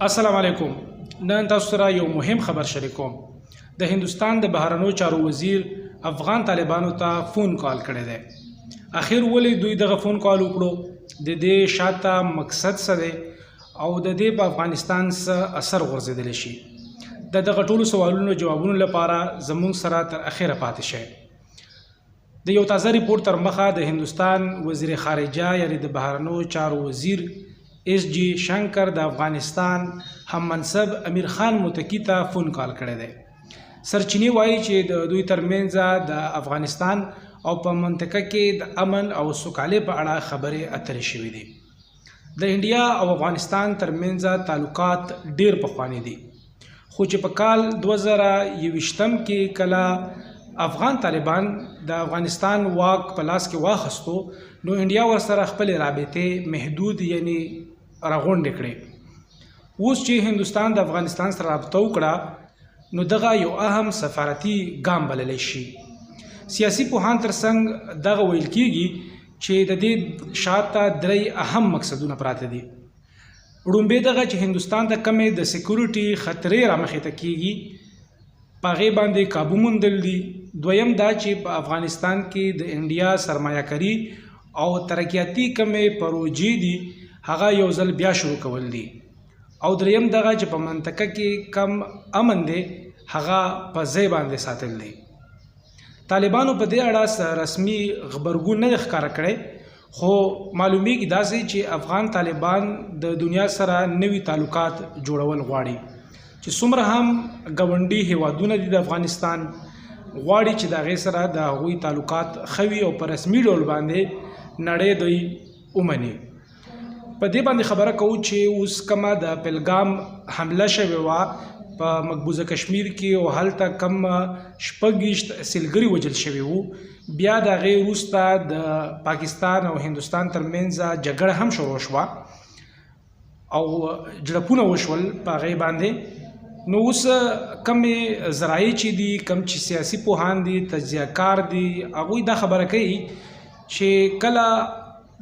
السلام علیکم. نن تاسو سره یو مهم خبر شریکوم. د هندستان د بهرنیو چارو وزیر افغان طالبانو ته فون کال کړی دی. اخر ولې دوی دغه فون کال وکړو؟ د دې شاته مقصد څه دی او د دې په افغانستان څه اثر غورځېدلی شي؟ د دغه ټولو سوالونو جوابونو لپاره زموږ سره تر اخره پاتې شئ. د یو تازه ریپورت تر مخه د هندستان وزیر خارجه یعنی د بهرنیو چارو وزیر ایس جی شنکر د افغانستان هم منصب امیر خان متکی ته فون کال کړی دی. سرچینې وایي چې د دوی ترمنځ د افغانستان او په منطقه کې د امن او سوکالۍ په اړه خبرې اترې شوې دي. د انډیا او افغانستان ترمنځ تعلقات ډیر پخواني دي، خو چې په کال 2021 کې کله افغان طالبان د افغانستان واک په لاس کې واخیستو نو انډیا ورسره خپلې رابطې محدود یعنی راغونډې کړې. اوس چې هندوستان د افغانستان سره رابطه وکړه نو دغه یو اهم سفارتي ګام بللی شي. سیاسي پوهان ترڅنګ دغه ویل کیږي چې د دې شاته درې اهم مقصدونه پراته دي. وړومبی دغه چې هندوستان ته کمې د سکیورټي خطرې رامخې ته کیږي په هغې باندې کابو موندل دي. دویم دا چې په افغانستان کې د انډیا سرمایه‌کاري او ترقیاتي کمې پروژې دي هغه یو ځل بیا شروع کول دي. او دریم دغه چې په منطقه کې کم امن دی هغه په ځای باندې ساتل دی. طالبانو په دې اړه رسمي غبرګون نه ښکاره کړی، خو معلومیږي داسې چې افغان طالبان د دنیا سره نوي تعلقات جوړول غواړي چې څومره هم ګاونډي هیوادونه دي د افغانستان غواړي چې د هغې سره د هغوی تعلقات ښه وي او په رسمي ډول باندې نړۍ دوی ومني. په دې باندې خبره کوو چې اوس کومه د پهلګام حمله شوې وه په مقبوضه کشمیر کې او هلته کم 26 سیلګري وژل شوي وو. بیا د هغې وروسته د پاکستان او هندوستان ترمنځ جګړه هم شروع شوه او جړپونه وشول په هغې باندې. نو اوس کمې ذرایع چې دي، کم چې سیاسي پوهان دي، تجزیه کار دي، هغوی دا خبره کوي چې کله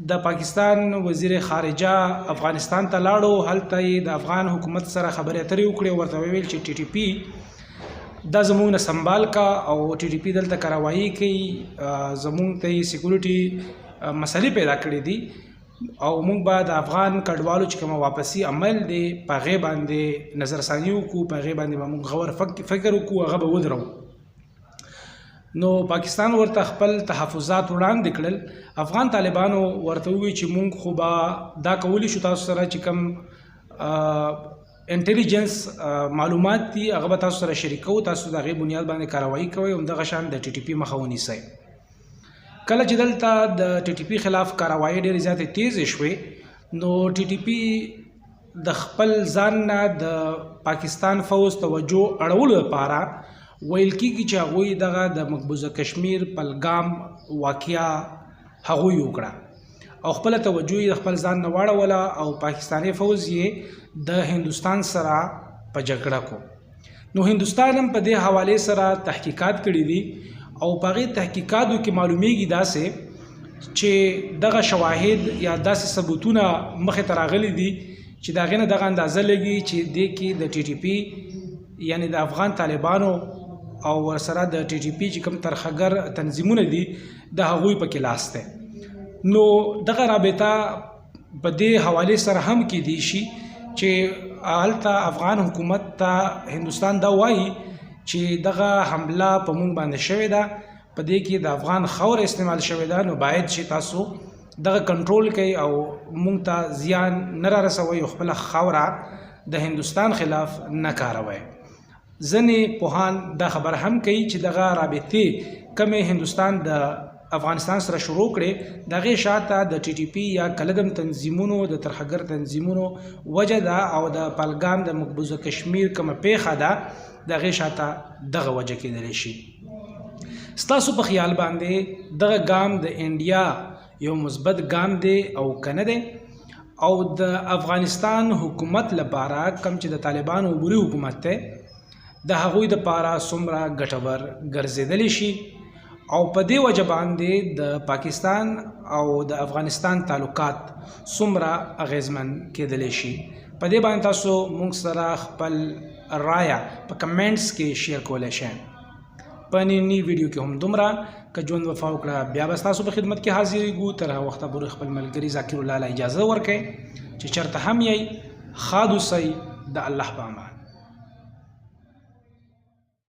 د پاکستان وزیر خارجه افغانستان ته لاړو، هلته یې د افغان حکومت سره خبرې اترې وکړې، ورته وویل چې ټي ټي پي دا زموږ نه سنبال کا او ټي ټي پي دلته کاروایي کوي، زموږ ته یې سیکورټي مسلې پیدا کړې دي او موږ به د افغان کډوالو چې کومه واپسي عمل دی په هغې باندې نظرثاني وکړو، په هغې باندې به موږ غور فکر وکړو، هغه به ودرو. نو پاکستان ورته خپل تحفظات وړاندې کړل. افغان طالبانو ورته وویل چې موږ خو به دا کولی شو تاسو سره چې کوم انټیلیجنس معلومات دي هغه به تاسو سره شریکوو، تاسو د هغې بنیاد باندې کاروایي کوئ، همدغه شان د ټي ټي پي مخه ونیسئ. کله چې دلته د ټي ټي پي خلاف کاروایي ډېرې زیاتې تیزې شوې نو ټي ټي پي د خپل ځان نه د پاکستان فوز توجه اړولو لپاره ویل کېږي چې هغوی دغه د مقبوضه کشمیر پهلګام واقعه هغوی وکړه او خپله توجه یې د خپل ځان نه واړوله او پاکستاني فوز یې د هندوستان سره په جګړه کو. نو هندوستان هم په دې حوالې سره تحقیقات کړي دي او په هغې تحقیقاتو کې معلومیږي داسې چې دغه شواهد یا داسې ثبوتونه مخې ته راغلي دي چې د هغې نه دغه اندازه لګي چې دې کې د ټي ټي پي یعنی د افغان طالبانو او ورسره د ټي ټي پي چې کوم ترخګر تنظیمونه دي د هغوی پکې لاس دی. نو دغه رابطه په دې حوالې سره هم کیدی شي چې هلته افغان حکومت ته هندوستان دا وایي چې دغه حمله په موږ باندې شوې ده، په دې کې د افغان خاوره استعمال شوې ده، نو باید چې تاسو دغه کنټرول کوي او موږ ته زیان نه را رسوئ او خپله خاوره د هندوستان خلاف نه کاروئ. ځینې پوهان دا خبر هم کوي چې دغه رابطې کمې هندوستان د افغانستان سره شروع کړې د هغې شاته د ټي ټي پي یا کلدم تنظیمونو د ترخګر تنظیمونو وجه ده او د پهلګام د مقبوضه کشمیر کومه پیښه ده د هغې شاته دغه وجه کیدلی شي. ستاسو په خیال باندې دغه ګام د انډیا یو مثبت ګام دی او که نه دی؟ او د افغانستان حکومت لپاره کم چې د طالبانو عبوري حکومت دی د هغوی دپاره څومره ګټور ګرځېدلی شي او په دې وجه باندې د پاکستان او د افغانستان تعلقات څومره اغیزمن کېدلی شي؟ په دې باندې تاسو موږ سره خپل رایه په کمنټس کې شیر کولی شئ. په ننني ویډیو کې هم دومره که ژوند وفا وکړه بیا به ستاسو په خدمت کې حاضرېږو. تر هغه وخته پورې خپل ملګري ذاکر الله له اجازه ورکړئ چې چېرته هم یئ ښاد اوسئ. د الله په امان.